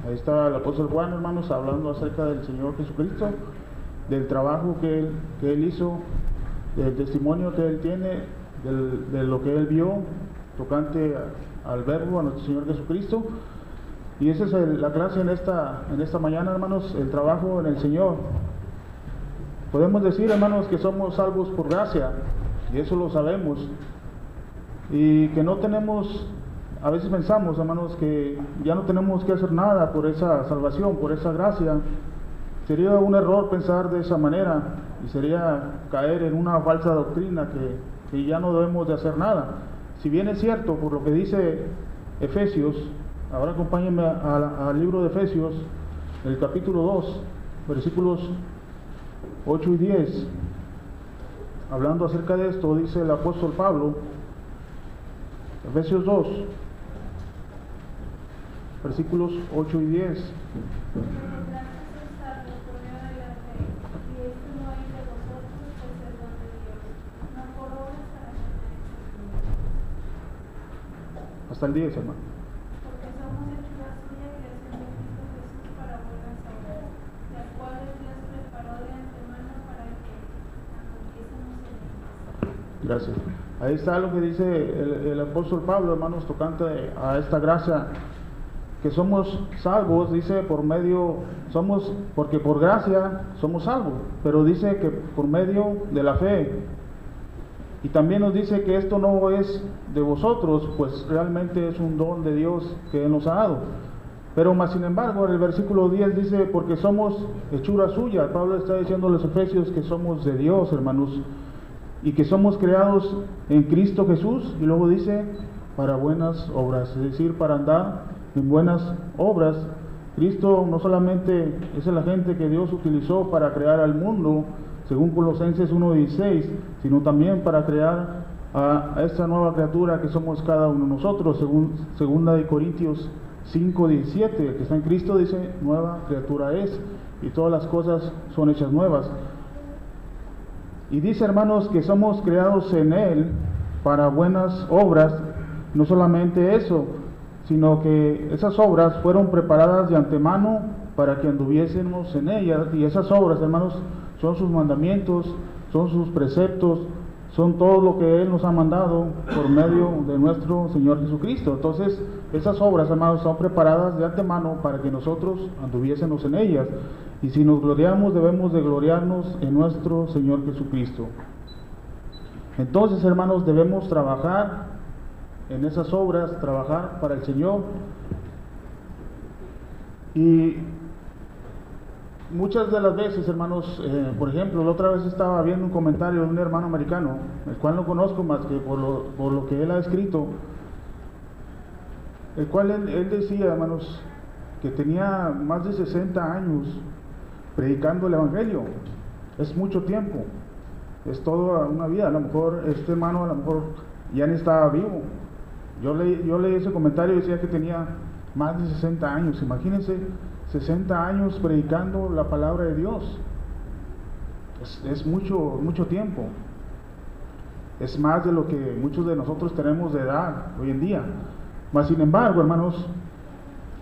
Ahí está el apóstol Juan, hermanos, hablando acerca del Señor Jesucristo, del trabajo que él hizo, del testimonio que él tiene, de lo que él vio tocante al verbo, a nuestro Señor Jesucristo. Y esa es la clase en esta mañana, hermanos, el trabajo en el Señor. Podemos decir, hermanos, que somos salvos por gracia, y eso lo sabemos, y que no tenemos, a veces pensamos, hermanos, que ya no tenemos que hacer nada por esa salvación, por esa gracia. Sería un error pensar de esa manera, y sería caer en una falsa doctrina que ya no debemos de hacer nada. Si bien es cierto, por lo que dice Efesios, ahora acompáñenme al libro de Efesios, el capítulo 2, versículos 8 y 10, hablando acerca de esto, dice el apóstol Pablo, Efesios 2, versículos 8 y 10. Hasta el 10, hermano. Porque somos hechura suya, creación de Cristo Jesús para buenas obras, las cuales Dios preparó de antemano para que anduviésemos en ellas. Gracias. Ahí está lo que dice el apóstol Pablo, hermanos, tocante a esta gracia, que somos salvos, dice, porque por gracia somos salvos, pero dice que por medio de la fe. Y también nos dice que esto no es de vosotros, pues realmente es un don de Dios que Él nos ha dado. Pero más sin embargo, en el versículo 10 dice, porque somos hechura suya. Pablo está diciendo a los Efesios que somos de Dios, hermanos, y que somos creados en Cristo Jesús. Y luego dice, para buenas obras, es decir, para andar en buenas obras. Cristo no solamente es el agente que Dios utilizó para crear al mundo, según Colosenses 1:16, sino también para crear a esta nueva criatura que somos cada uno de nosotros, según 2 Corintios 5:17, el que está en Cristo dice, nueva criatura es, y todas las cosas son hechas nuevas. Y dice, hermanos, que somos creados en Él para buenas obras. No solamente eso, sino que esas obras fueron preparadas de antemano para que anduviésemos en ellas. Y esas obras, hermanos, son sus mandamientos, son sus preceptos, son todo lo que Él nos ha mandado por medio de nuestro Señor Jesucristo. Entonces, esas obras, hermanos, son preparadas de antemano para que nosotros anduviésemos en ellas. Y si nos gloriamos, debemos de gloriarnos en nuestro Señor Jesucristo. Entonces, hermanos, debemos trabajar en esas obras, trabajar para el Señor. Y muchas de las veces, hermanos, por ejemplo, la otra vez estaba viendo un comentario de un hermano americano, el cual no conozco más que por lo que él ha escrito, el cual él decía, hermanos, que tenía más de 60 años predicando el Evangelio. Es mucho tiempo, es toda una vida. A lo mejor este hermano a lo mejor ya ni estaba vivo. Yo leí ese comentario y decía que tenía más de 60 años. Imagínense, 60 años predicando la palabra de Dios. Es mucho tiempo. Es más de lo que muchos de nosotros tenemos de edad hoy en día. Mas sin embargo, hermanos,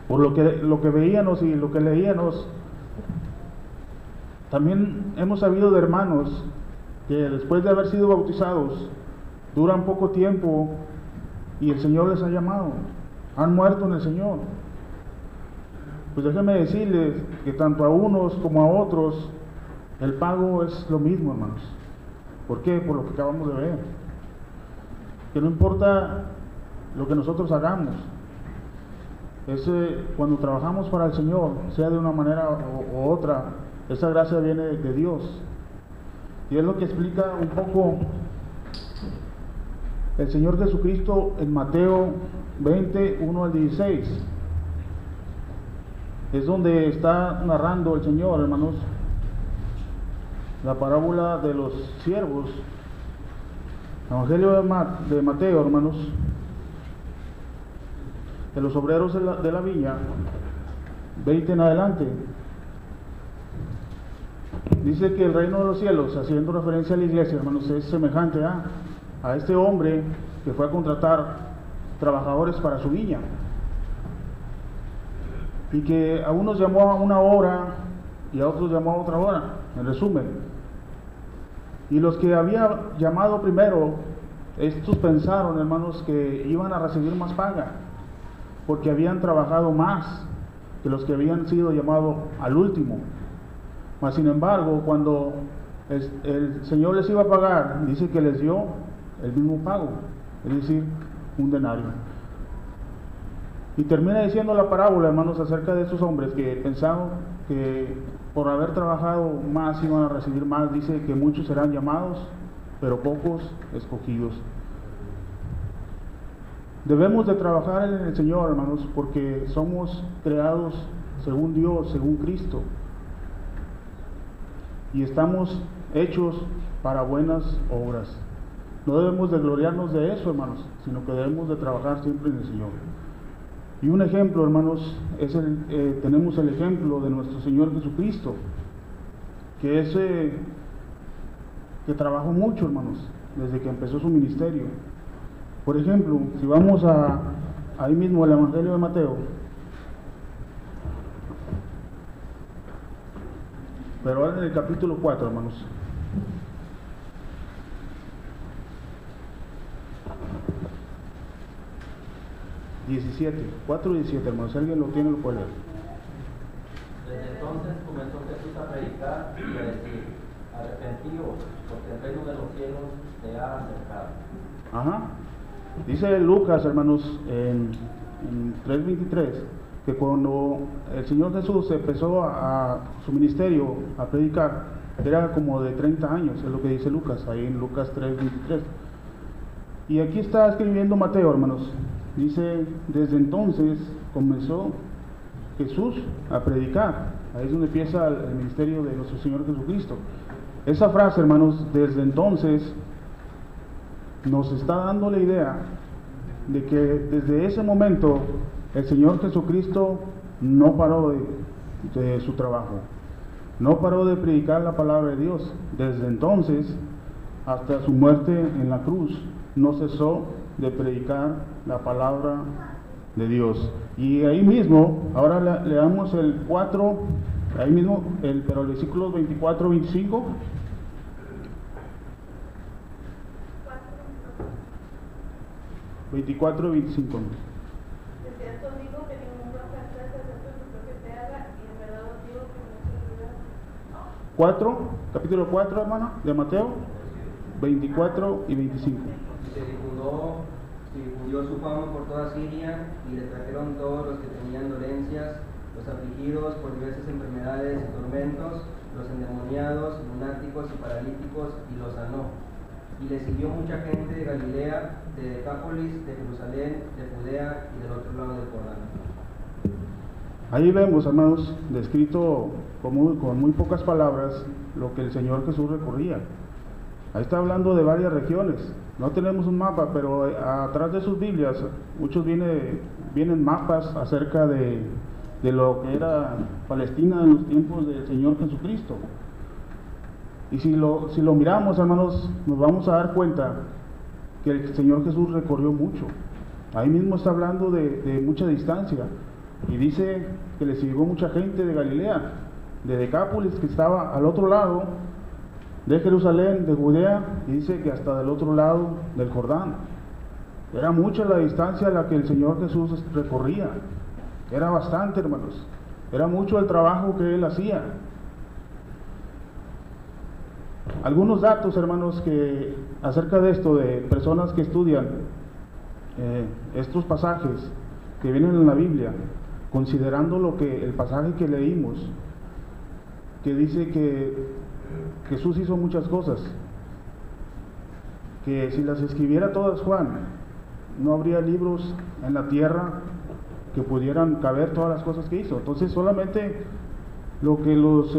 por lo que veíamos y lo que leíamos, también hemos sabido de hermanos que después de haber sido bautizados duran poco tiempo y el Señor les ha llamado, han muerto en el Señor. Pues déjenme decirles que tanto a unos como a otros el pago es lo mismo, hermanos. ¿Por qué? Por lo que acabamos de ver. Que no importa lo que nosotros hagamos, cuando trabajamos para el Señor, sea de una manera u otra, esa gracia viene de Dios. Y es lo que explica un poco el Señor Jesucristo en Mateo 20, 1 al 16. Es donde está narrando el Señor, hermanos, la parábola de los siervos. Evangelio de Mateo, hermanos, de los obreros de la viña, 20 en adelante. Dice que el reino de los cielos, haciendo referencia a la iglesia, hermanos, es semejante a este hombre que fue a contratar trabajadores para su viña. y que a unos llamó a una hora y a otros llamó a otra hora, en resumen. Y los que había llamado primero, estos pensaron, hermanos, que iban a recibir más paga, porque habían trabajado más que los que habían sido llamados al último. Mas sin embargo, cuando el Señor les iba a pagar, dice que les dio el mismo pago, es decir, un denario. Y termina diciendo la parábola, hermanos, acerca de esos hombres que pensaron que por haber trabajado más iban a recibir más. Dice que muchos serán llamados, pero pocos escogidos. Debemos de trabajar en el Señor, hermanos, porque somos creados según Dios, según Cristo, y estamos hechos para buenas obras. No debemos de gloriarnos de eso, hermanos, sino que debemos de trabajar siempre en el Señor. Y un ejemplo, hermanos, tenemos el ejemplo de nuestro Señor Jesucristo, que trabajó mucho, hermanos, desde que empezó su ministerio. Por ejemplo, si vamos ahí mismo al Evangelio de Mateo, pero ahora en el capítulo 4, hermanos. Cuatro 17, hermanos, si alguien lo tiene lo puede leer. Desde entonces comenzó Jesús a predicar y a decir: arrepentíos, porque el reino de los cielos se ha acercado. Ajá. Dice Lucas, hermanos, en 3:23, que cuando el Señor Jesús empezó a su ministerio a predicar, era como de 30 años, es lo que dice Lucas, ahí en Lucas 3:23. Y aquí está escribiendo Mateo, hermanos. Dice, desde entonces comenzó Jesús a predicar. Ahí es donde empieza el ministerio de nuestro Señor Jesucristo. Esa frase, hermanos, desde entonces, nos está dando la idea de que desde ese momento el Señor Jesucristo no paró de su trabajo, no paró de predicar la palabra de Dios. Desde entonces hasta su muerte en la cruz no cesó de predicar la palabra de Dios. Y ahí mismo, ahora leamos el 4, ahí mismo, pero el versículo 24, 25. 24 y 25. De cierto digo que ningún profeta se hace su propio que haga, y en verdad os digo que no se olvida. 4, capítulo 4, hermano, de Mateo, 24 y 25. Se difundió su fama por toda Siria, y le trajeron todos los que tenían dolencias, los afligidos por diversas enfermedades y tormentos, los endemoniados, lunáticos y paralíticos, y los sanó. Y le siguió mucha gente de Galilea, de Decápolis, de Jerusalén, de Judea y del otro lado del Jordán. Ahí vemos, hermanos, descrito con muy pocas palabras lo que el Señor Jesús recorría. Ahí está hablando de varias regiones. No tenemos un mapa, pero atrás de sus Biblias muchos vienen mapas acerca de lo que era Palestina en los tiempos del Señor Jesucristo. Y si lo miramos, hermanos, nos vamos a dar cuenta que el Señor Jesús recorrió mucho. Ahí mismo está hablando de mucha distancia. Y dice que le siguió mucha gente de Galilea, de Decápolis, que estaba al otro lado, de Jerusalén, de Judea, y dice que hasta del otro lado del Jordán. Era mucha la distancia a la que el Señor Jesús recorría. Era bastante, hermanos. Era mucho el trabajo que Él hacía. Algunos datos, hermanos, que acerca de esto, de personas que estudian estos pasajes que vienen en la Biblia, considerando el pasaje que leímos, que dice que Jesús hizo muchas cosas, que si las escribiera todas Juan, no habría libros en la tierra que pudieran caber todas las cosas que hizo. Entonces solamente lo que los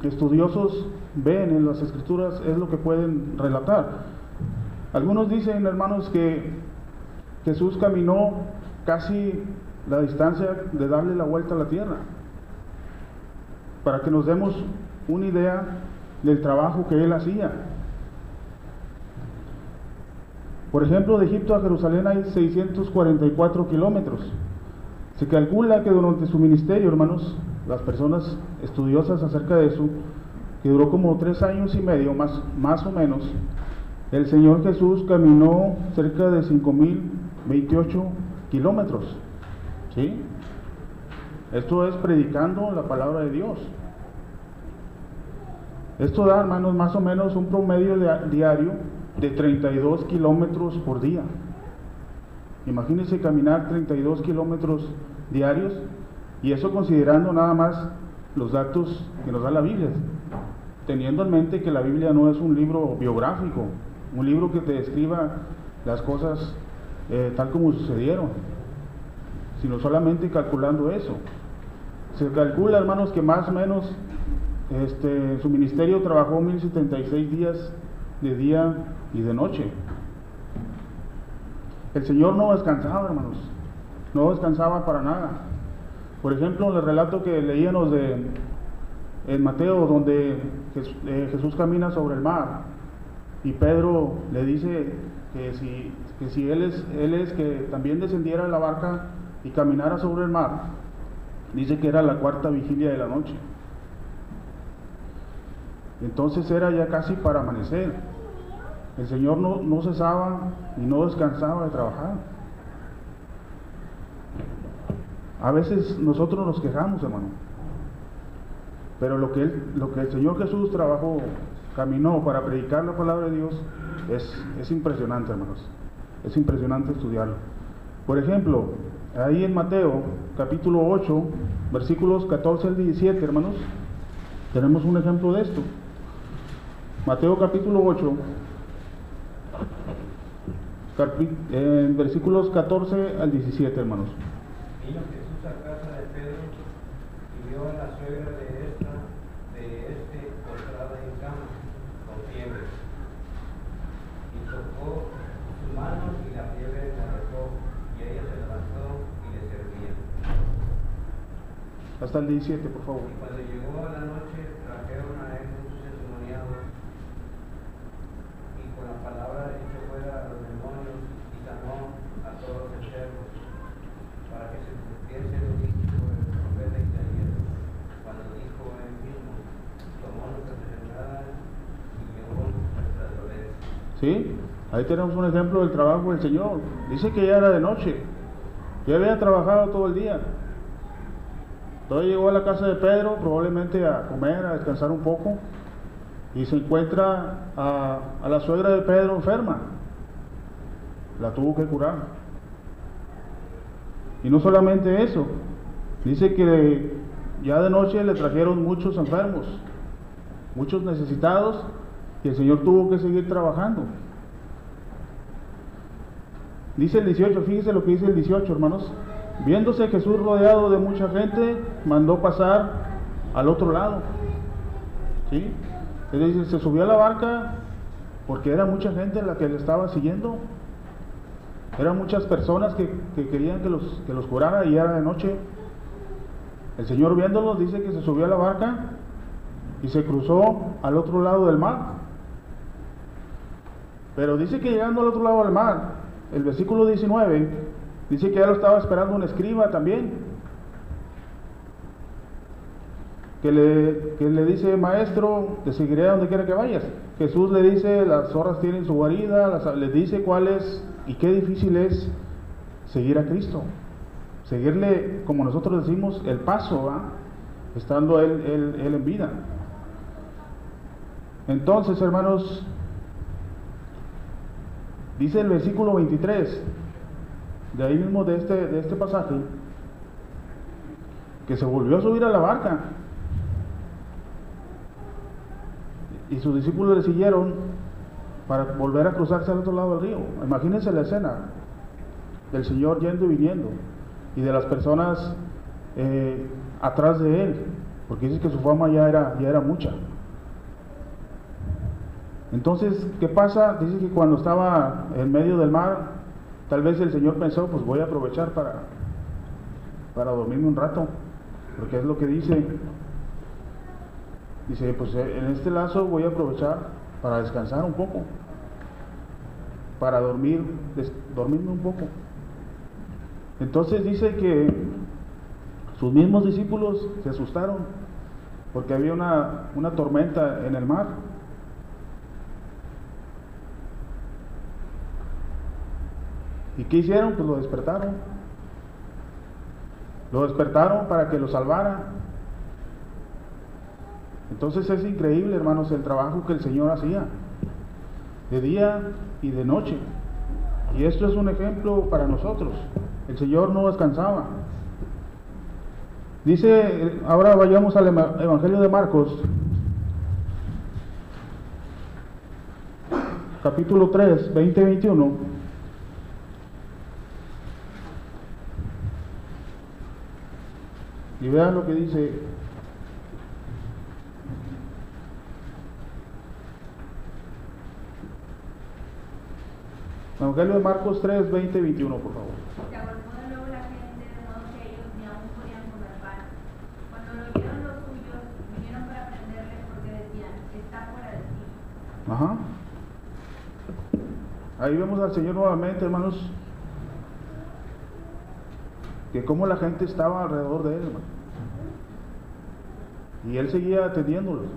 estudiosos ven en las Escrituras es lo que pueden relatar. Algunos dicen, hermanos, que Jesús caminó casi la distancia de darle la vuelta a la tierra, para que nos demos una idea del trabajo que Él hacía. Por ejemplo, de Egipto a Jerusalén hay 644 kilómetros. Se calcula que durante su ministerio, hermanos, las personas estudiosas acerca de eso, que duró como 3 años y medio, más o menos, el Señor Jesús caminó cerca de 5.028 kilómetros. ¿Sí? Esto es predicando la palabra de Dios. Esto da, hermanos, más o menos un promedio diario de 32 kilómetros por día. Imagínense caminar 32 kilómetros diarios, y eso considerando nada más los datos que nos da la Biblia, teniendo en mente que la Biblia no es un libro biográfico, un libro que te describa las cosas tal como sucedieron, sino solamente calculando eso. Se calcula, hermanos, que más o menos su ministerio trabajó 1076 días de día y de noche. El Señor no descansaba, hermanos, no descansaba para nada. Por ejemplo, el relato que leíamos en Mateo, donde Jesús camina sobre el mar, y Pedro le dice que si él es que también descendiera de la barca y caminara sobre el mar. Dice que era la 4ª vigilia de la noche. Entonces era ya casi para amanecer. El Señor no cesaba y no descansaba de trabajar. A veces nosotros nos quejamos, hermano, pero lo que el Señor Jesús trabajó, caminó para predicar la palabra de Dios, es impresionante, hermanos. Es impresionante estudiarlo. Por ejemplo, ahí en Mateo capítulo 8, versículos 14 al 17, hermanos, tenemos un ejemplo de esto. Mateo capítulo 8, versículos 14 al 17, hermanos. Vino Jesús a casa de Pedro y vio a la suegra de este postrada en cama, con fiebre. Y tocó sus manos y la fiebre la dejó, y ella se levantó y le servía. Hasta el 17, por favor. Y cuando llegó a la noche, trajeron a él muchos endemoniados, y con la palabra echó fuera a los demonios y sanó a todos los enfermos, para que se cumpliese lo dicho por el profeta Isaías, cuando dijo él mismo: tomó nuestras enfermedades y llevó nuestras dolencias. ¿Sí? Ahí tenemos un ejemplo del trabajo del Señor. Dice que ya era de noche, ya había trabajado todo el día. Entonces llegó a la casa de Pedro, probablemente a comer, a descansar un poco, y se encuentra a la suegra de Pedro enferma. La tuvo que curar. Y no solamente eso, dice que ya de noche le trajeron muchos enfermos, muchos necesitados, y el Señor tuvo que seguir trabajando. Dice el 18, fíjense lo que dice el 18, hermanos. Viéndose Jesús rodeado de mucha gente, mandó pasar al otro lado. ¿Sí? Es decir, se subió a la barca porque era mucha gente la que le estaba siguiendo. Eran muchas personas que querían que los curara, y era de noche. El Señor, viéndolos, dice que se subió a la barca y se cruzó al otro lado del mar. Pero dice que llegando al otro lado del mar, el versículo 19, dice que ya lo estaba esperando un escriba también, que le dice: maestro, te seguiré a donde quiera que vayas. Jesús le dice: las zorras tienen su guarida, les dice cuál es y qué difícil es seguir a Cristo, seguirle, como nosotros decimos, el paso, ¿va? Estando él en vida. Entonces, hermanos, dice el versículo 23 de ahí mismo de este pasaje, que se volvió a subir a la barca y sus discípulos le siguieron para volver a cruzarse al otro lado del río. Imagínense la escena del Señor yendo y viniendo, y de las personas atrás de él, porque dice que su fama ya era mucha. Entonces, ¿qué pasa? Dice que cuando estaba en medio del mar, tal vez el Señor pensó: pues voy a aprovechar para dormirme un rato, porque es lo que dice. Dice: pues en este lazo voy a aprovechar para descansar un poco, para dormirme un poco. Entonces dice que Sus mismos discípulos se asustaron porque había una tormenta en el mar. ¿Y qué hicieron? Pues lo despertaron. Lo despertaron para que lo salvara. Entonces es increíble, hermanos, el trabajo que el Señor hacía, de día y de noche. Y esto es un ejemplo para nosotros. El Señor no descansaba. Dice, ahora vayamos al Evangelio de Marcos, capítulo 3, 20-21. Y vean lo que dice. Evangelio de Marcos 3, 20-21, por favor. Se agolpó de nuevo la gente, de modo que ellos ni aún podían comer pan. Cuando lo oyeron los suyos, vinieron para prenderle porque decían, está fuera de sí. Ajá. Ahí vemos al Señor nuevamente, hermanos, que como la gente estaba alrededor de él, hermano. Y él seguía atendiéndolos.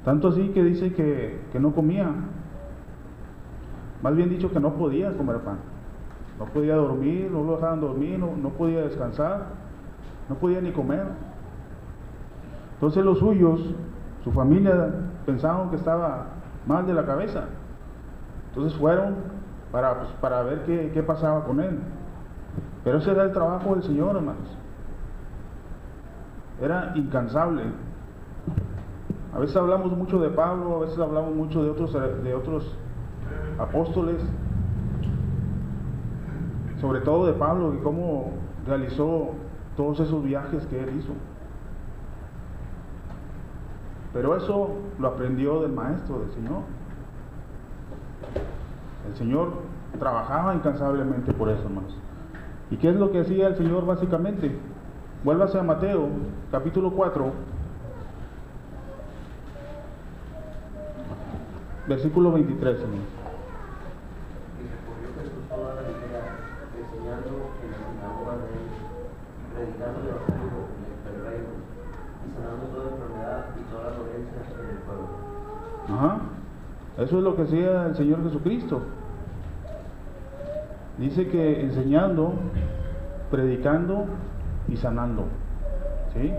Tanto así que dice que no comía. Más bien dicho, que no podía comer pan. No podía dormir, no lo dejaban dormir, no podía descansar, no podía ni comer. Entonces los suyos, su familia, pensaban que estaba mal de la cabeza. Entonces fueron para ver qué pasaba con él. Pero ese era el trabajo del Señor, hermanos. Era incansable. A veces hablamos mucho de Pablo, a veces hablamos mucho de otros apóstoles, sobre todo de Pablo y cómo realizó todos esos viajes que él hizo. Pero eso lo aprendió del Maestro, del Señor. El Señor trabajaba incansablemente por eso, hermanos. ¿Y qué es lo que hacía el Señor básicamente? Vuélvase a Mateo, capítulo 4, versículo 23, hermanos. Y recorrió Jesús toda Galilea, enseñando en las sinagogas de ellos, y predicando el evangelio del reino, y sanando toda enfermedad y toda dolencia en el pueblo. Ajá. Eso es lo que hacía el Señor Jesucristo. Dice que enseñando, predicando y sanando. ¿Sí?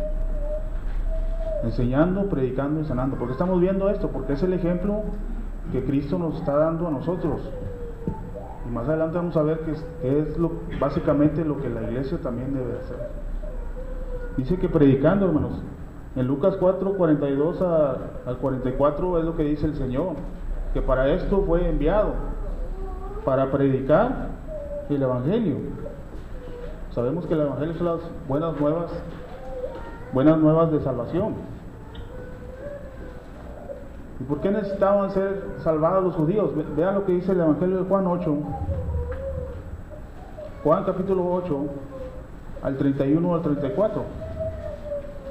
Enseñando, predicando y sanando. ¿Por qué estamos viendo esto? Porque es el ejemplo que Cristo nos está dando a nosotros. Y más adelante vamos a ver qué es básicamente lo que la iglesia también debe hacer. Dice que predicando, hermanos. En Lucas 4, 42 al 44 es lo que dice el Señor, que para esto fue enviado, para predicar el Evangelio. Sabemos que el Evangelio son las buenas nuevas de salvación. ¿Y por qué necesitaban ser salvados los judíos? Vean lo que dice el Evangelio de Juan 8, Juan capítulo 8, al 31 al 34.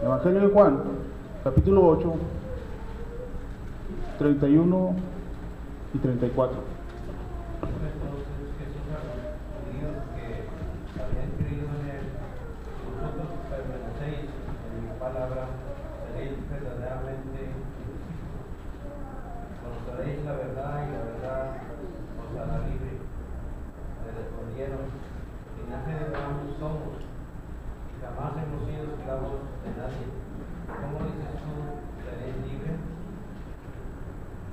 Evangelio de Juan, capítulo 8, 31 y 34. Entonces Jesús a los judíos que habían creído en él, si vosotros permanecéis en mi palabra, seréis verdaderamente mis discípulos. Conoceréis la verdad y la verdad os hará libre. Le respondieron, linaje de Abraham somos, y jamás hemos sido esclavos de nadie. ¿Cómo dices tú, seréis libres?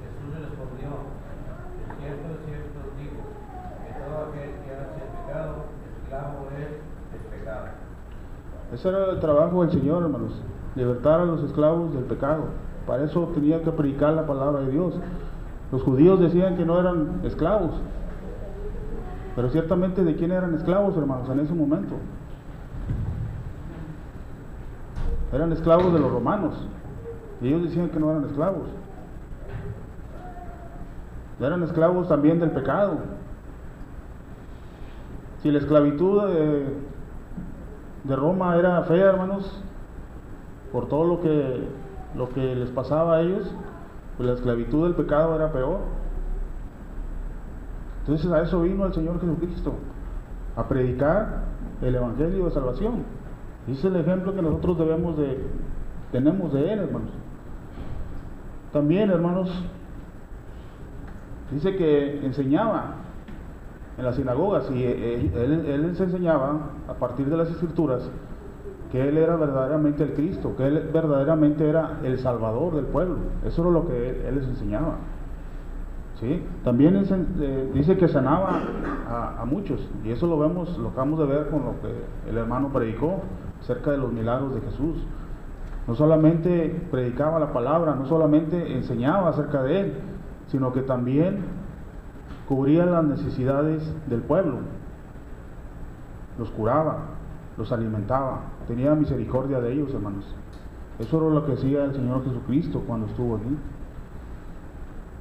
Jesús le respondió, de cierto os digo, que todo aquel que hace pecado, esclavo es pecado. Ese era el trabajo del Señor, hermanos, libertar a los esclavos del pecado. Para eso tenía que predicar la palabra de Dios. Los judíos decían que no eran esclavos, pero ciertamente ¿de quién eran esclavos, hermanos, en ese momento? Eran esclavos de los romanos, y ellos decían que no eran esclavos. Eran esclavos también del pecado. Si la esclavitud de Roma era fea, hermanos, por todo lo que les pasaba a ellos, pues la esclavitud del pecado era peor. Entonces a eso vino el Señor Jesucristo, a predicar el Evangelio de salvación. Ese es el ejemplo que nosotros tenemos de él, hermanos. También, hermanos, dice que enseñaba en las sinagogas y él les enseñaba a partir de las escrituras que él era verdaderamente el Cristo, que él verdaderamente era el Salvador del pueblo. Eso era lo que él les enseñaba. ¿Sí? También dice que sanaba a muchos, y eso lo acabamos de ver con lo que el hermano predicó acerca de los milagros de Jesús. No solamente predicaba la palabra, no solamente enseñaba acerca de él, sino que también cubría las necesidades del pueblo, los curaba, los alimentaba, tenía misericordia de ellos, hermanos. Eso era lo que hacía el Señor Jesucristo cuando estuvo aquí.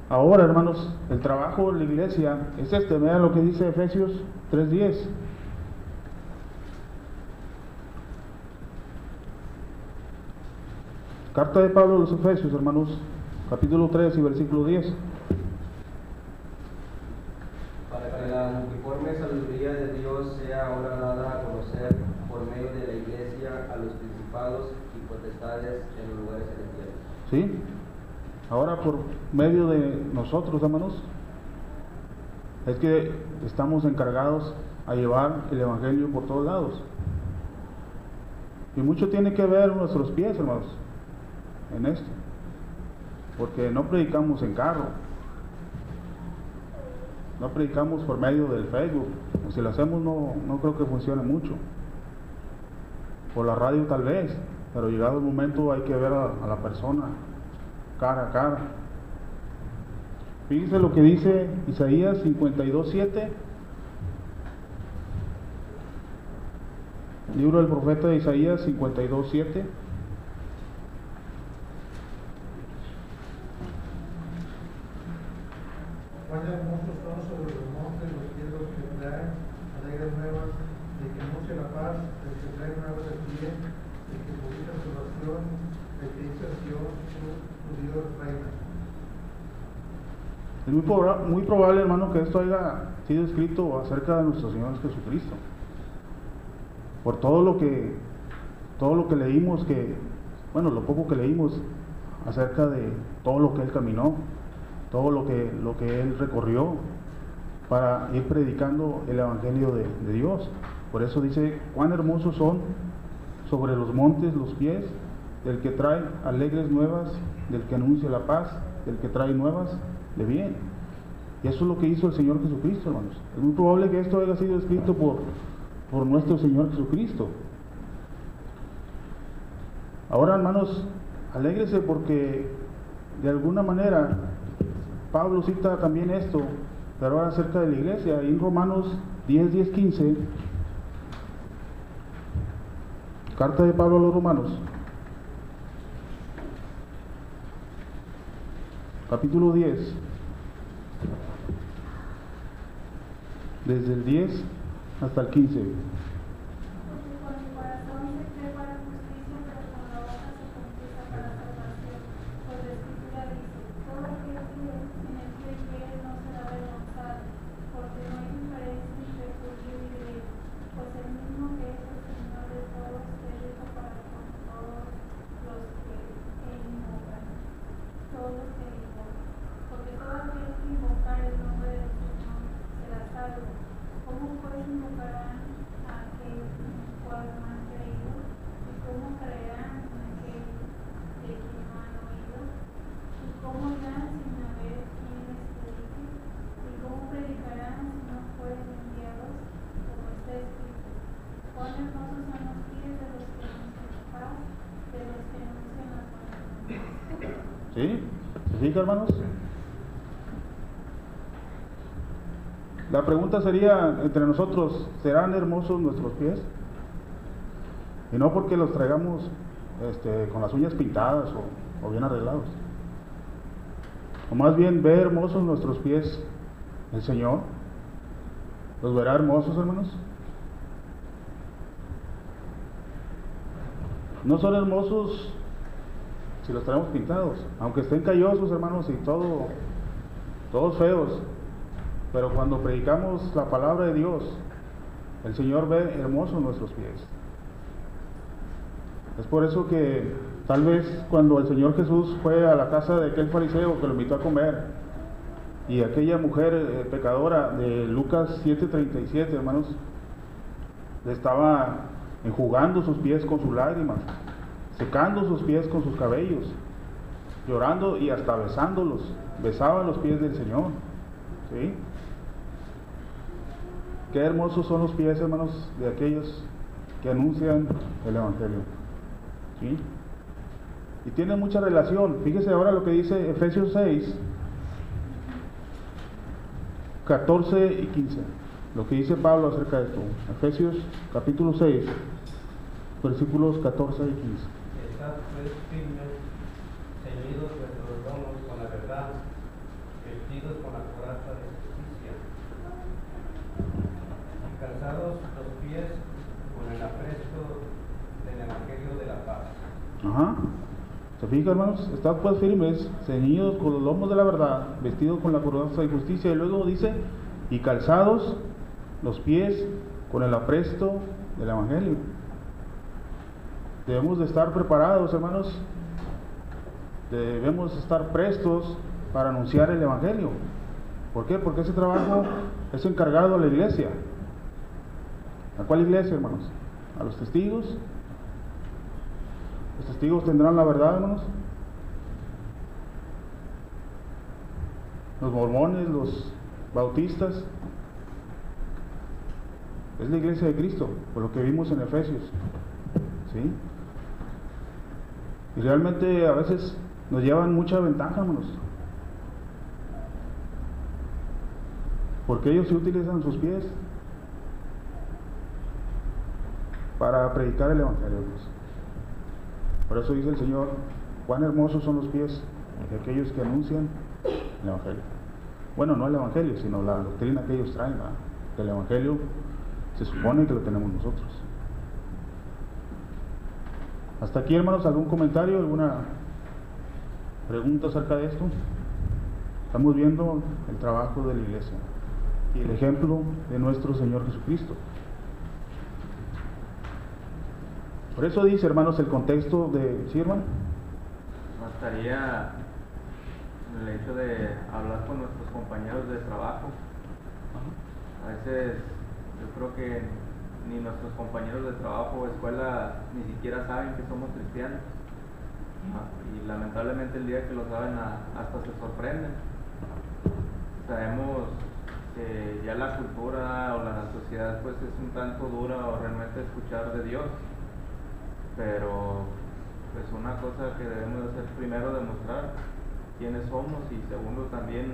Ahora, hermanos, el trabajo de la iglesia es vean lo que dice Efesios 3:10. Carta de Pablo a los Efesios, hermanos, capítulo 3 y versículo 10. Para que la multiforme sabiduría de Dios sea ahora dada a conocer por medio de la iglesia a los principados y potestades en los lugares celestiales. ¿Sí? Ahora por medio de nosotros, hermanos, es que estamos encargados a llevar el evangelio por todos lados. Y mucho tiene que ver nuestros pies, hermanos, en esto, porque no predicamos en carro, no predicamos por medio del Facebook, o si lo hacemos no creo que funcione mucho, por la radio tal vez, pero llegado el momento hay que ver a la persona cara a cara. Fíjense lo que dice Isaías 52:7, libro del profeta de Isaías 52:7. Cuán hermosos son sobre los montes los cielos que traen alegres nuevas, de que anuncia la paz, de que trae nuevas de pie, de que publica salvación, de que dice a Sion, su Dios reina. Es muy probable, hermano, que esto haya sido escrito acerca de nuestro Señor Jesucristo, por todo lo que leímos, lo poco que leímos acerca de todo lo que Él caminó, todo lo que Él recorrió para ir predicando el Evangelio de Dios. Por eso dice, cuán hermosos son sobre los montes los pies del que trae alegres nuevas, del que anuncia la paz, del que trae nuevas de bien. Y eso es lo que hizo el Señor Jesucristo, hermanos. Es muy probable que esto haya sido escrito por nuestro Señor Jesucristo. Ahora, hermanos, alégrese porque de alguna manera Pablo cita también esto, pero ahora acerca de la iglesia, en Romanos 10:15, carta de Pablo a los Romanos, capítulo 10, desde el 10 hasta el 15. Porque con el corazón se cree para justicia, pero con la boca se confiesa para salvación. Pues la Escritura dice, todo aquel que en el que cree no será avergonzado, porque no hay diferencia entre judío y griego, pues el mismo que es el Señor de todos, es hijo para con todos los que invocan. Todos los que invocan. Porque todo aquel que invocar el nombre del Señor será salvo. ¿Cómo pues invocarán a aquel en el cual no han creído? ¿Y cómo creerán en aquel de quien no han oído? ¿Y cómo irán sin haber quien les predique? ¿Y cómo predicarán si no fueren enviados? Como está escrito, cuán hermosos son los pies de los que anuncian la paz, de los que anuncian las buenas noticias. ¿Sí? ¿Se fija, hermanos? La pregunta sería entre nosotros, ¿serán hermosos nuestros pies? Y no porque los traigamos con las uñas pintadas o bien arreglados. O más bien, ¿ve hermosos nuestros pies el Señor? ¿Los verá hermosos, hermanos? No son hermosos si los traemos pintados, aunque estén callosos, hermanos, y todos feos. Pero cuando predicamos la palabra de Dios, el Señor ve hermosos nuestros pies. Es por eso que tal vez cuando el Señor Jesús fue a la casa de aquel fariseo que lo invitó a comer, y aquella mujer pecadora de Lucas 7:37, hermanos, le estaba enjugando sus pies con sus lágrimas, secando sus pies con sus cabellos, llorando y hasta besándolos, besaba los pies del Señor, ¿sí? Qué hermosos son los pies, hermanos, de aquellos que anuncian el Evangelio, ¿sí? Y tiene mucha relación. Fíjese ahora lo que dice Efesios 6, 14 y 15, lo que dice Pablo acerca de esto. Efesios capítulo 6, versículos 14 y 15. Estad pues firmes, ceñidos vuestros lomos con la verdad, vestidos con la coraza de justicia, y calzados los pies con el apresto del evangelio de la paz. Ajá. ¿Se fijan, hermanos? Estad pues firmes, ceñidos con los lomos de la verdad, vestidos con la coraza de justicia, y luego dice, y calzados los pies con el apresto del evangelio. Debemos de estar preparados, hermanos. Debemos estar prestos para anunciar el evangelio. ¿Por qué? Porque ese trabajo es encargado a la iglesia. ¿A cuál iglesia, hermanos? ¿A los testigos? ¿Los testigos tendrán la verdad, hermanos? ¿Los mormones, los bautistas? Es la iglesia de Cristo, por lo que vimos en Efesios, ¿sí? Y realmente a veces nos llevan mucha ventaja, hermanos, porque ellos sí utilizan sus pies para predicar el evangelio, hermanos. Por eso dice el Señor, cuán hermosos son los pies de aquellos que anuncian el evangelio. Bueno, no el evangelio, sino la doctrina que ellos traen, ¿verdad? Que el evangelio se supone que lo tenemos nosotros. Hasta aquí, hermanos, ¿algún comentario, alguna pregunta acerca de esto? Estamos viendo el trabajo de la iglesia y el ejemplo de nuestro Señor Jesucristo. Por eso dice, hermanos, el contexto de... ¿Sí, hermano? Bastaría el hecho de hablar con nuestros compañeros de trabajo. A veces yo creo que ni nuestros compañeros de trabajo o escuela ni siquiera saben que somos cristianos. Y lamentablemente el día que lo saben hasta se sorprenden. Sabemos que ya la cultura o la sociedad pues es un tanto dura o realmente escuchar de Dios. Pero pues una cosa que debemos hacer primero, demostrar quiénes somos, y segundo también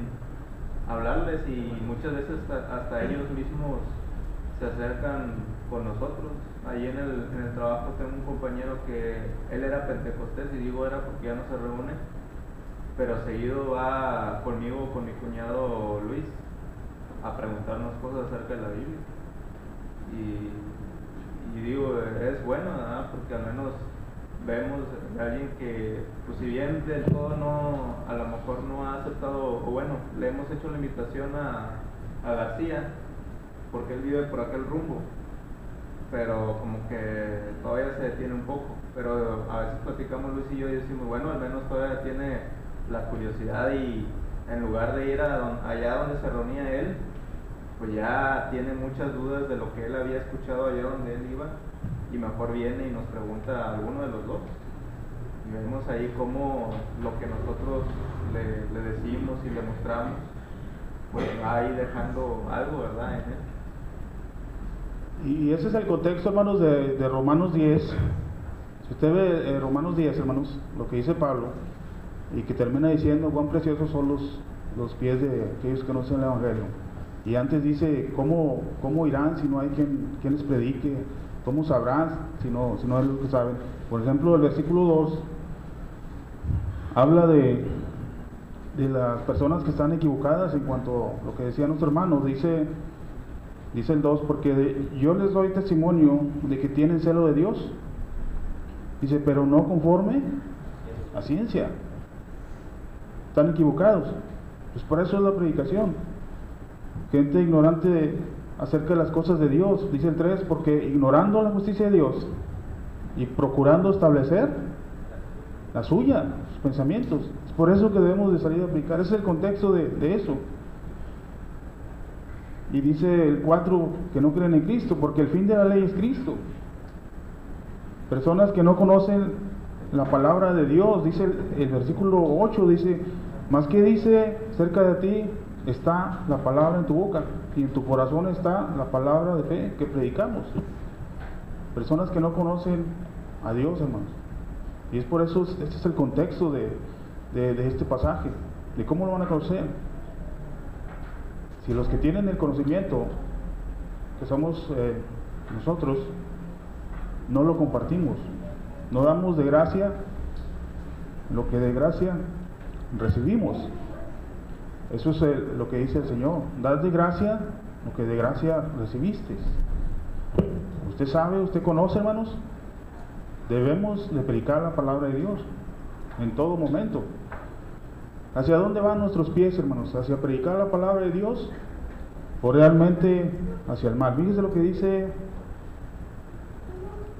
hablarles, y muchas veces hasta ellos mismos se acercan con nosotros. Ahí en el trabajo tengo un compañero que él era pentecostés, y digo era porque ya no se reúne, pero seguido va conmigo, con mi cuñado Luis, a preguntarnos cosas acerca de la Biblia. Y digo, es bueno, ¿verdad? Porque al menos vemos a alguien que, pues si bien del todo no, a lo mejor no ha aceptado, o bueno, le hemos hecho la invitación a García, porque él vive por aquel rumbo, pero como que todavía se detiene un poco. Pero a veces platicamos Luis y yo y decimos, bueno, al menos todavía tiene la curiosidad, y en lugar de ir allá donde se reunía él, pues ya tiene muchas dudas de lo que él había escuchado allá donde él iba, y mejor viene y nos pregunta a alguno de los dos. Y vemos ahí cómo lo que nosotros le decimos y le mostramos, pues va ahí dejando algo, ¿verdad?, en él. Y ese es el contexto, hermanos, de Romanos 10. Si usted ve Romanos 10, hermanos, lo que dice Pablo, y que termina diciendo cuán preciosos son los pies de aquellos que no conocen el Evangelio. Y antes dice, ¿cómo irán si no hay quien les predique? ¿Cómo sabrán si no es lo que saben? Por ejemplo, el versículo 2 habla de las personas que están equivocadas en cuanto a lo que decía nuestro hermano. Dice el 2, porque yo les doy testimonio de que tienen celo de Dios. Dice, pero no conforme a ciencia. Están equivocados. Pues por eso es la predicación. Gente ignorante acerca de las cosas de Dios. Dice el 3, porque ignorando la justicia de Dios y procurando establecer la suya, sus pensamientos. Es por eso que debemos de salir a aplicar. Ese es el contexto de eso. Y dice el 4 que no creen en Cristo, porque el fin de la ley es Cristo. Personas que no conocen la palabra de Dios, dice el versículo 8, dice, más que dice, cerca de ti está la palabra en tu boca y en tu corazón está la palabra de fe que predicamos. Personas que no conocen a Dios, hermanos. Y es por eso, este es el contexto de este pasaje, de cómo lo van a conocer. Si los que tienen el conocimiento, que somos nosotros, no lo compartimos, no damos de gracia lo que de gracia recibimos. Eso es lo que dice el Señor: dad de gracia lo que de gracia recibiste. Usted sabe, usted conoce, hermanos, debemos de predicar la palabra de Dios en todo momento. ¿Hacia dónde van nuestros pies, hermanos? ¿Hacia predicar la palabra de Dios o realmente hacia el mal? Fíjese lo que dice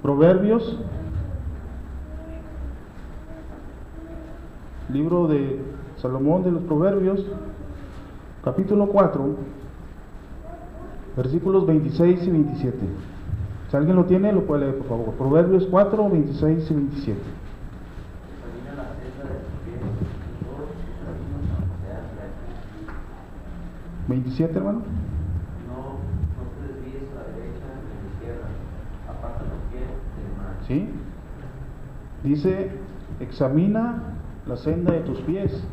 Proverbios, libro de Salomón de los Proverbios, capítulo 4, versículos 26 y 27. Si alguien lo tiene, lo puede leer, por favor. Proverbios 4, 26 y 27. 27, hermano. No te desvíes a la derecha ni a la izquierda, aparta los pies del mal. ¿Sí? Dice, examina la senda de tus pies,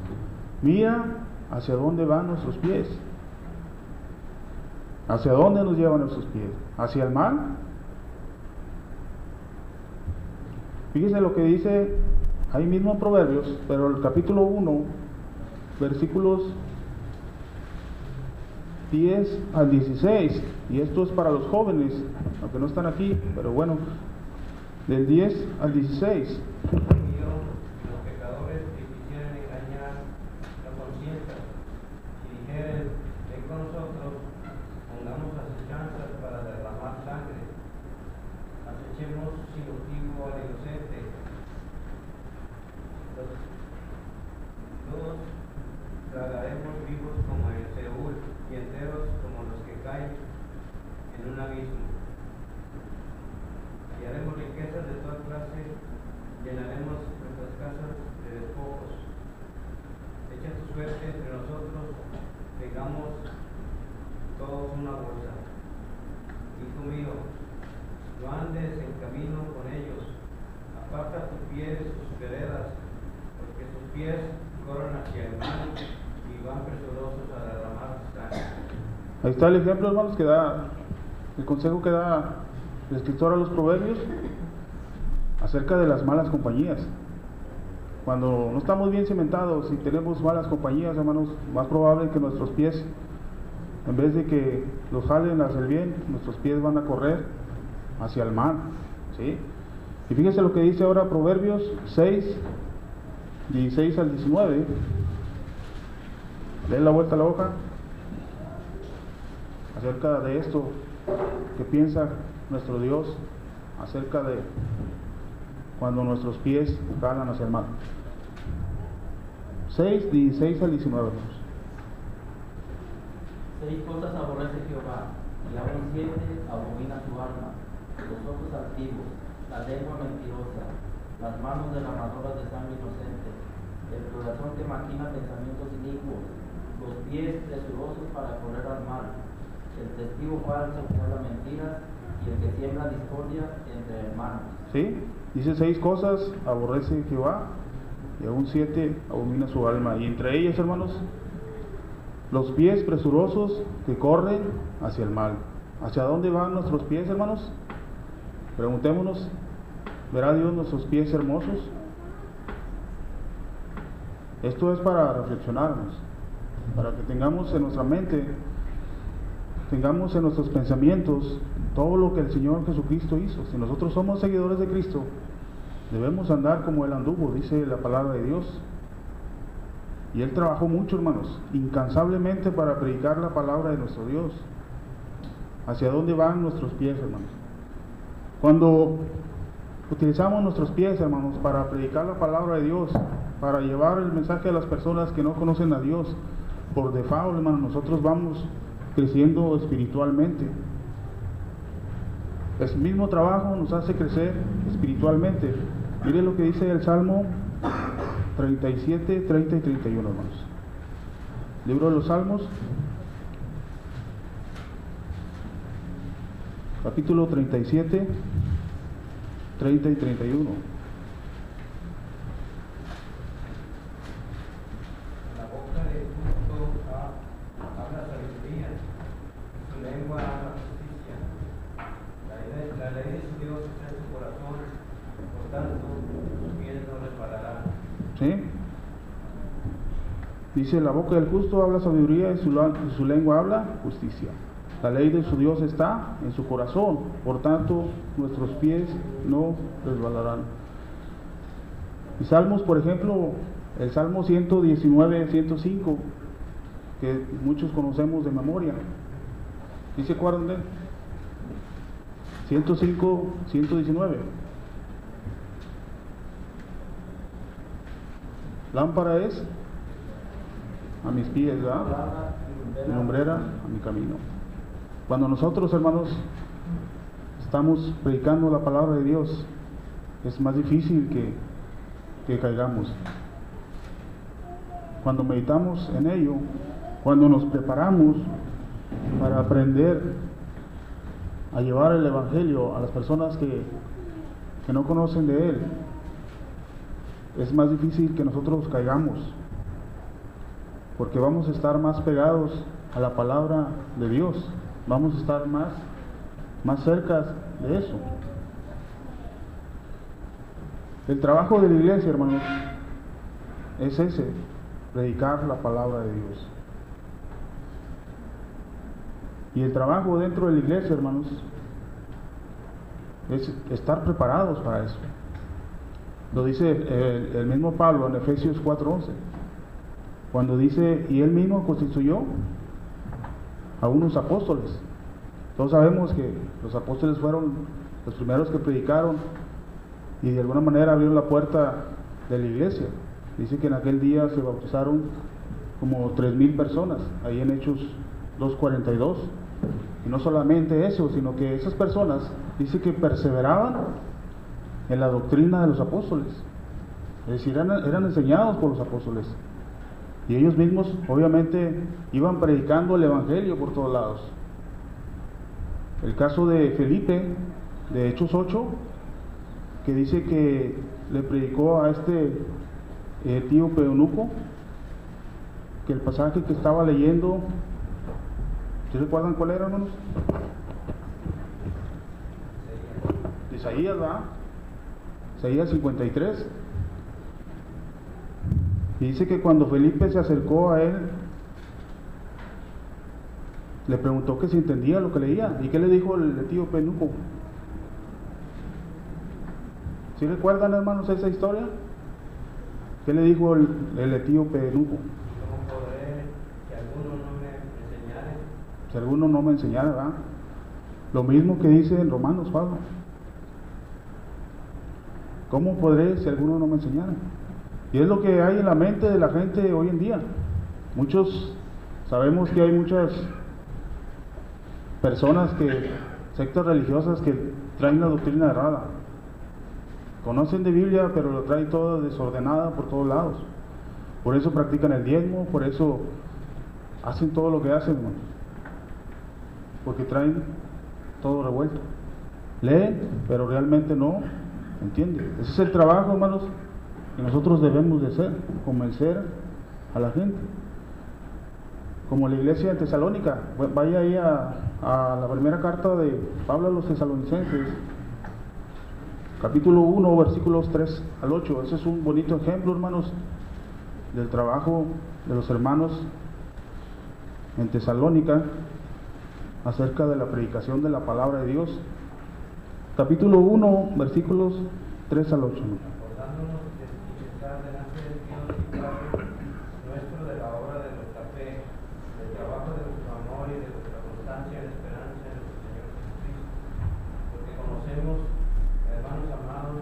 mira hacia dónde van nuestros pies. ¿Hacia dónde nos llevan nuestros pies? ¿Hacia el mal? Fíjese lo que dice ahí mismo en Proverbios, pero el capítulo 1, versículos 10 al 16, y esto es para los jóvenes, aunque no están aquí, pero bueno, del 10 al 16. Los pecadores que quisieran engañar la conciencia, si dijeren, ven con nosotros, pongamos asechanzas para derramar sangre, acechemos sin motivo al inocente, los tragaremos vivos como en Seúl y enteros como los que caen en un abismo. Y haremos riquezas de toda clase, llenaremos nuestras casas de despojos. Echa tu suerte entre nosotros, tengamos todos una bolsa. Hijo mío, no andes en camino con ellos, aparta tus pies de sus veredas, porque sus pies corren hacia el mal y van presurosos a derramar sangre. Ahí está el ejemplo, hermanos, que da, el consejo que da el escritor a los Proverbios acerca de las malas compañías. Cuando no estamos bien cimentados y tenemos malas compañías, hermanos, más probable que nuestros pies, en vez de que los jalen hacia el bien, nuestros pies van a correr hacia el mal, ¿sí? Y fíjese lo que dice ahora Proverbios 6, 16 al 19. Lee la vuelta a la hoja acerca de esto que piensa nuestro Dios acerca de cuando nuestros pies jalan hacia el mal. 6, 16 al 19. 6 cosas aborrece Jehová, y aún 7 abomina su alma: los ojos altivos, la lengua mentirosa, las manos derramadoras de sangre inocente, el corazón que maquina pensamientos inicuos, los pies presurosos para correr al mal, el testigo falso que habla mentiras, y el que siembra discordia entre hermanos. ¿Sí? Dice 6 cosas aborrece Jehová, y aún 7 abomina su alma. Y entre ellas, hermanos, los pies presurosos que corren hacia el mal. ¿Hacia dónde van nuestros pies, hermanos? Preguntémonos, ¿verá Dios nuestros pies hermosos? Esto es para reflexionarnos, para que tengamos en nuestra mente, tengamos en nuestros pensamientos todo lo que el Señor Jesucristo hizo. Si nosotros somos seguidores de Cristo, debemos andar como Él anduvo, dice la palabra de Dios. Y Él trabajó mucho, hermanos, incansablemente para predicar la palabra de nuestro Dios. ¿Hacia dónde van nuestros pies, hermanos? Cuando Utilizamos nuestros pies, hermanos, para predicar la palabra de Dios, para llevar el mensaje a las personas que no conocen a Dios. Por default, hermanos, nosotros vamos creciendo espiritualmente. El mismo trabajo nos hace crecer espiritualmente. Mire lo que dice el Salmo 37, 30 y 31, hermanos. Libro de los Salmos, capítulo 37, 30 y 31. La boca del justo habla sabiduría, y su lengua habla justicia. La ley de su Dios está en su corazón, por tanto, sus pies no resbalarán. ¿Sí? Dice, la boca del justo habla sabiduría y su lengua habla justicia. La ley de su Dios está en su corazón, por tanto nuestros pies no resbalarán. Y salmos, por ejemplo, el Salmo 119, 105, que muchos conocemos de memoria. ¿Sí se acuerdan de él? 105, 119. Lámpara es a mis pies, ¿verdad? Y lumbrera a mi camino. Cuando nosotros, hermanos, estamos predicando la palabra de Dios, es más difícil que caigamos. Cuando meditamos en ello, cuando nos preparamos para aprender a llevar el Evangelio a las personas que no conocen de Él, es más difícil que nosotros caigamos, porque vamos a estar más pegados a la palabra de Dios, vamos a estar más cerca de eso. El trabajo de la iglesia, hermanos, es ese, predicar la palabra de Dios. Y el trabajo dentro de la iglesia, hermanos, es estar preparados para eso. Lo dice el mismo Pablo en Efesios 4:11, cuando dice, y él mismo constituyó a unos apóstoles. Todos sabemos que los apóstoles fueron los primeros que predicaron y de alguna manera abrieron la puerta de la iglesia. Dice que en aquel día se bautizaron como 3,000 personas, ahí en Hechos 2:42. Y no solamente eso, sino que esas personas, dice que perseveraban en la doctrina de los apóstoles. Es decir, eran enseñados por los apóstoles. Y ellos mismos, obviamente, iban predicando el Evangelio por todos lados. El caso de Felipe, de Hechos 8, que dice que le predicó a este etíope eunuco, que el pasaje que estaba leyendo, ¿sí recuerdan cuál era, hermanos? Isaías, ¿verdad? Isaías 53. Y dice que cuando Felipe se acercó a él, le preguntó que si entendía lo que leía. ¿Y qué le dijo el etíope eunuco? ¿Sí recuerdan, hermanos, esa historia? ¿Qué le dijo el etíope eunuco? ¿Cómo podré que alguno no me enseñare? Si alguno no me enseñara, ¿verdad? Lo mismo que dice en Romanos, Pablo. ¿Cómo podré si alguno no me enseñara? Y es lo que hay en la mente de la gente hoy en día. Muchos, sabemos que hay muchas personas sectas religiosas que traen la doctrina errada. Conocen de Biblia, pero lo traen toda desordenada por todos lados. Por eso practican el diezmo, por eso hacen todo lo que hacen, hermanos. Porque traen todo revuelto. Leen, pero realmente no entienden. Ese es el trabajo, hermanos, que nosotros debemos de hacer, convencer a la gente. Como la iglesia de Tesalónica, vaya ahí a la primera carta de Pablo a los tesalonicenses, capítulo 1, versículos 3 al 8. Ese es un bonito ejemplo, hermanos, del trabajo de los hermanos en Tesalónica acerca de la predicación de la palabra de Dios. Capítulo 1, versículos 3 al 8. Acordándonos de estar delante de Dios y Padre nuestro de la obra de nuestra fe, del trabajo de nuestro amor y de nuestra constancia en esperanza en nuestro Señor Jesucristo. Porque conocemos, hermanos amados,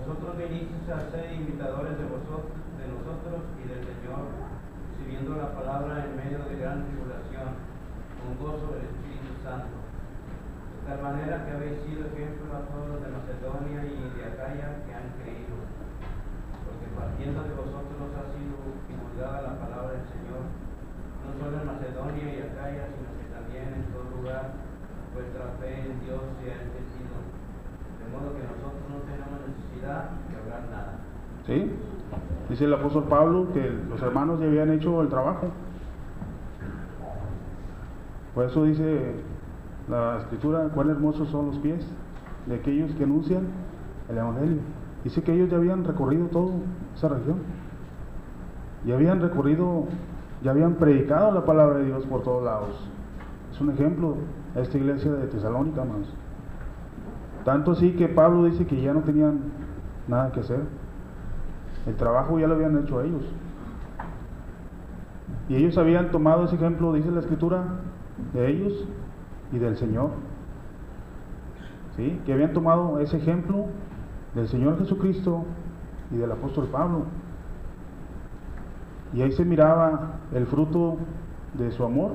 Vosotros vinisteis a ser imitadores de nosotros y del Señor, recibiendo la palabra en medio de gran tribulación, con gozo del Espíritu Santo. De tal manera que habéis sido ejemplo a todos los de Macedonia y de Acaya que han creído. Porque partiendo de vosotros nos ha sido divulgada la palabra del Señor, no solo en Macedonia y Acaya, sino que también en todo lugar vuestra fe en Dios se ha entendido, de modo que nosotros no tenemos necesidad de hablar nada. ¿Sí? Dice el apóstol Pablo que los hermanos ya habían hecho el trabajo. Por eso dice la Escritura, cuán hermosos son los pies de aquellos que anuncian el Evangelio. Dice que ellos ya habían recorrido toda esa región, ya habían recorrido, ya habían predicado la palabra de Dios por todos lados. Es un ejemplo a esta iglesia de Tesalónica, hermanos. Tanto así que Pablo dice que ya no tenían nada que hacer. El trabajo ya lo habían hecho ellos. Y ellos habían tomado ese ejemplo, dice la Escritura, de ellos y del Señor. ¿Sí? Que habían tomado ese ejemplo del Señor Jesucristo y del apóstol Pablo. Y ahí se miraba el fruto de su amor,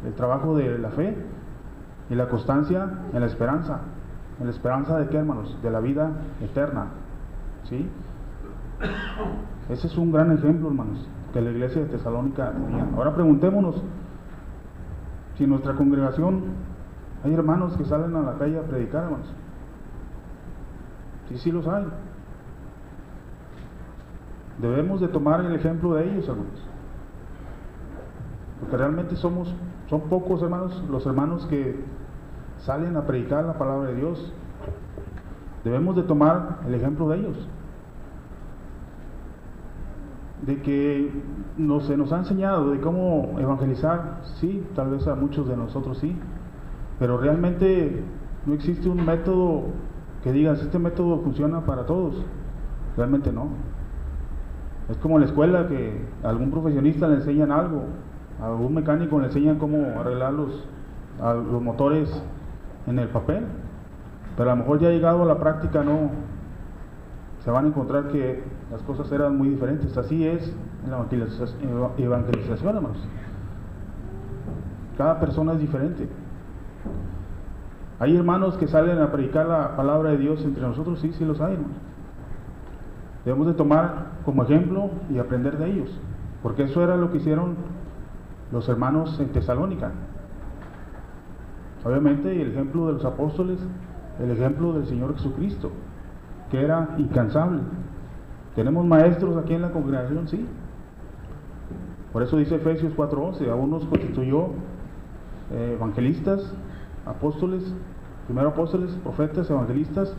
el trabajo de la fe y la constancia en la esperanza. ¿En la esperanza de qué, hermanos? De la vida eterna. ¿Sí? Ese es un gran ejemplo, hermanos, que la iglesia de Tesalónica tenía. Ahora preguntémonos si en nuestra congregación hay hermanos que salen a la calle a predicar, hermanos. Sí los hay. Debemos de tomar el ejemplo de ellos, hermanos, porque realmente son pocos, hermanos, los hermanos que salen a predicar la palabra de Dios. Debemos de tomar el ejemplo de ellos, de que se nos ha enseñado de cómo evangelizar. Sí, tal vez a muchos de nosotros sí, pero realmente no existe un método que digas, este método funciona para todos. Realmente no. Es como en la escuela, que a algún profesionista le enseñan algo, a algún mecánico le enseñan cómo arreglar los motores en el papel, pero a lo mejor ya llegado a la práctica no, se van a encontrar que las cosas eran muy diferentes. Así es en la evangelización, hermanos. Cada persona es diferente. Hay hermanos que salen a predicar la palabra de Dios entre nosotros, sí los hay, hermanos. Debemos de tomar como ejemplo y aprender de ellos, porque eso era lo que hicieron los hermanos en Tesalónica. Obviamente el ejemplo de los apóstoles, el ejemplo del Señor Jesucristo, que era incansable. ¿Tenemos maestros aquí en la congregación? Sí. Por eso dice Efesios 4:11, a unos constituyó evangelistas, apóstoles, primero apóstoles, profetas, evangelistas,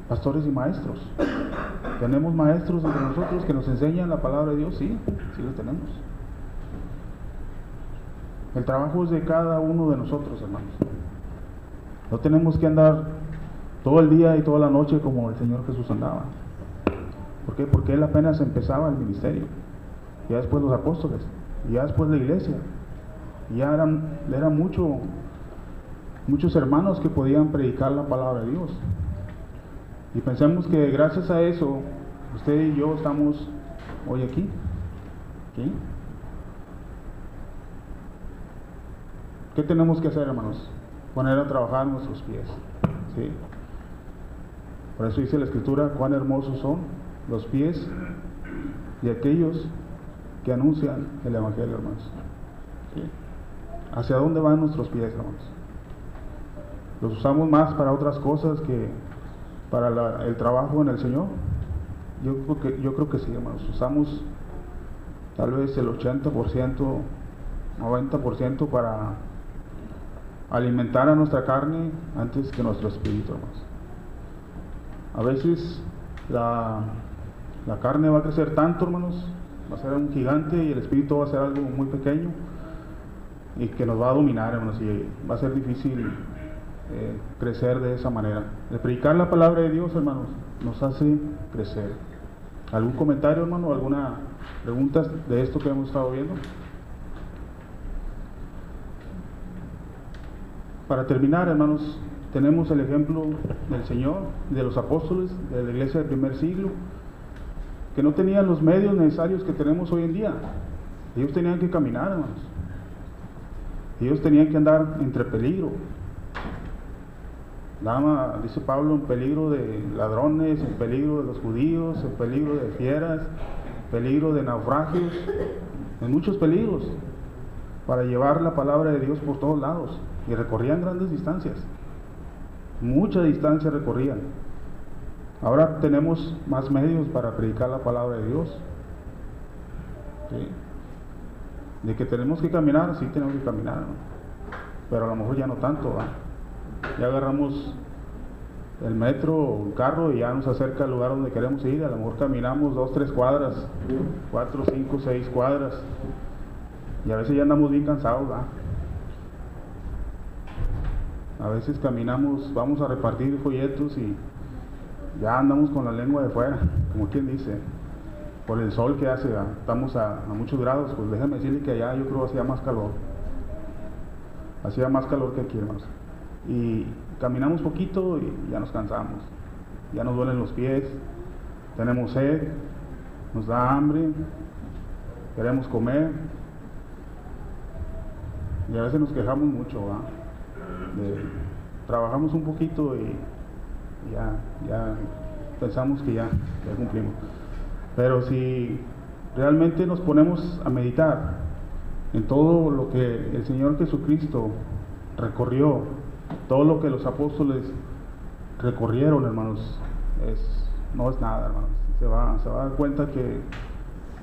pastores y maestros. ¿Tenemos maestros entre nosotros que nos enseñan la palabra de Dios? Sí lo tenemos. El trabajo es de cada uno de nosotros, hermanos. No tenemos que andar todo el día y toda la noche como el Señor Jesús andaba. ¿Por qué? Porque Él apenas empezaba el ministerio. Ya después los apóstoles, ya después la iglesia. Ya eran muchos hermanos que podían predicar la palabra de Dios. Y pensemos que gracias a eso, usted y yo estamos hoy aquí. ¿Sí? ¿Qué tenemos que hacer, hermanos? Poner a trabajar nuestros pies. ¿Sí? Por eso dice la Escritura, cuán hermosos son los pies de aquellos que anuncian el Evangelio, hermanos. ¿Sí? ¿Hacia dónde van nuestros pies, hermanos? ¿Los usamos más para otras cosas que para el trabajo en el Señor? Yo creo que sí, hermanos. Usamos tal vez el 80%, 90% para alimentar a nuestra carne antes que nuestro espíritu, hermanos. A veces la carne va a crecer tanto, hermanos, va a ser un gigante, y el espíritu va a ser algo muy pequeño y que nos va a dominar, hermanos, y va a ser difícil crecer de esa manera. El predicar la palabra de Dios, hermanos, nos hace crecer. ¿Algún comentario, hermano? ¿Alguna pregunta de esto que hemos estado viendo? Para terminar, hermanos, tenemos el ejemplo del Señor, de los apóstoles, de la iglesia del primer siglo, que no tenían los medios necesarios que tenemos hoy en día. Ellos tenían que caminar, hermanos. Ellos tenían que andar entre peligro. Dice Pablo, en peligro de ladrones, en peligro de los judíos, en peligro de fieras, en peligro de naufragios, en muchos peligros, para llevar la palabra de Dios por todos lados. Y recorrían grandes distancias, mucha distancia recorrían. Ahora tenemos más medios para predicar la palabra de Dios. ¿Sí? De que tenemos que caminar, sí tenemos que caminar, ¿no? Pero a lo mejor ya no tanto, ¿va? Ya agarramos el metro o el carro y ya nos acerca al lugar donde queremos ir. A lo mejor caminamos 2, 3 cuadras, 4, 5, 6 cuadras, y a veces ya andamos bien cansados, ¿va? A veces caminamos, vamos a repartir folletos y ya andamos con la lengua de fuera, como quien dice, por el sol que hace, ¿va? Estamos a muchos grados. Pues déjame decirle que allá yo creo hacía más calor que aquí, hermanos. Y caminamos poquito y ya nos cansamos, ya nos duelen los pies, tenemos sed, nos da hambre, queremos comer, y a veces nos quejamos mucho, ¿va? Trabajamos un poquito y ya pensamos que ya cumplimos. Pero si realmente nos ponemos a meditar en todo lo que el Señor Jesucristo recorrió, todo lo que los apóstoles recorrieron, hermanos, no es nada, hermanos. Se va a dar cuenta que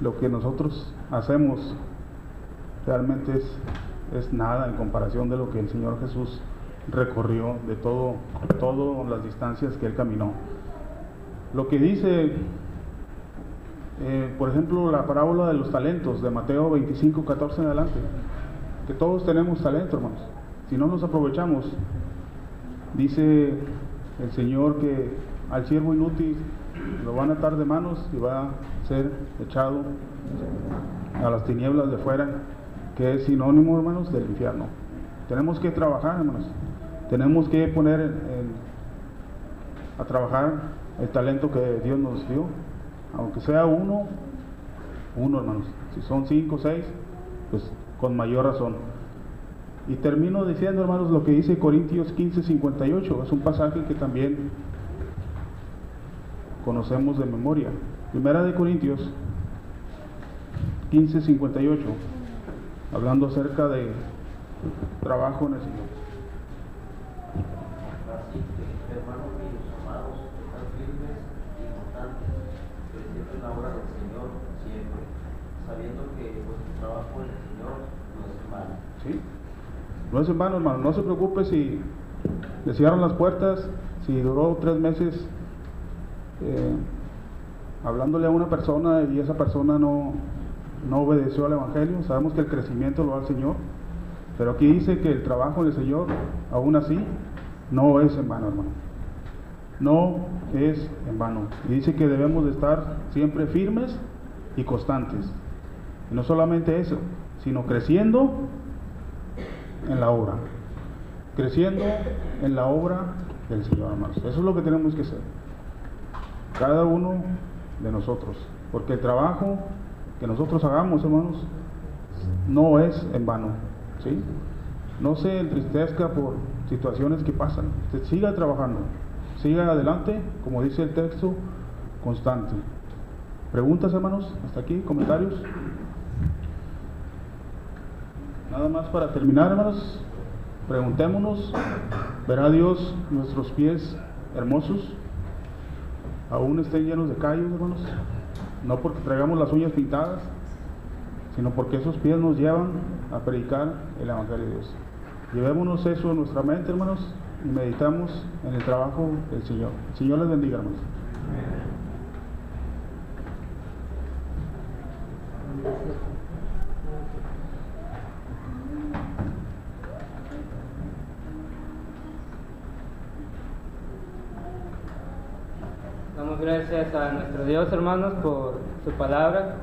lo que nosotros hacemos realmente es nada en comparación de lo que el Señor Jesús recorrió, de todas las distancias que Él caminó. Lo que dice, por ejemplo, la parábola de los talentos de Mateo 25, 14 en adelante, que todos tenemos talento, hermanos. Si no los aprovechamos, dice el Señor que al siervo inútil lo van a atar de manos y va a ser echado a las tinieblas de fuera, que es sinónimo, hermanos, del infierno. Tenemos que trabajar, hermanos. Tenemos que poner a trabajar el talento que Dios nos dio, aunque sea uno, hermanos. Si son 5 o 6, pues con mayor razón. Y termino diciendo, hermanos, lo que dice Corintios 15:58. Es un pasaje que también conocemos de memoria. Primera de Corintios 15:58, hablando acerca de trabajo en el Señor. Así que, hermanos míos, amados, están firmes y constantes, creciendo en la obra del Señor siempre, sabiendo que vuestro trabajo en el Señor no es en vano. ¿Sí? No es en vano, hermano. No se preocupe si le cierran las puertas, si duró 3 meses hablándole a una persona y esa persona no obedeció al Evangelio. Sabemos que el crecimiento lo da el Señor, pero aquí dice que el trabajo del Señor, aún así, no es en vano, hermano. No es en vano. Y dice que debemos de estar siempre firmes y constantes. Y no solamente eso, sino creciendo en la obra. Creciendo en la obra del Señor, hermanos. Eso es lo que tenemos que hacer, cada uno de nosotros. Porque el trabajo que nosotros hagamos, hermanos, no es en vano, ¿sí? No se entristezca por situaciones que pasan. Usted siga trabajando, siga adelante, como dice el texto, constante. ¿Preguntas, hermanos? ¿Hasta aquí? ¿Comentarios? Nada más para terminar, hermanos, preguntémonos: ¿verá Dios nuestros pies hermosos? Aún estén llenos de callos, hermanos, no porque traigamos las uñas pintadas, sino porque esos pies nos llevan a predicar el Evangelio de Dios. Llevémonos eso en nuestra mente, hermanos, y meditamos en el trabajo del Señor. El Señor les bendiga, hermanos. Damos gracias a nuestro Dios, hermanos, por su palabra.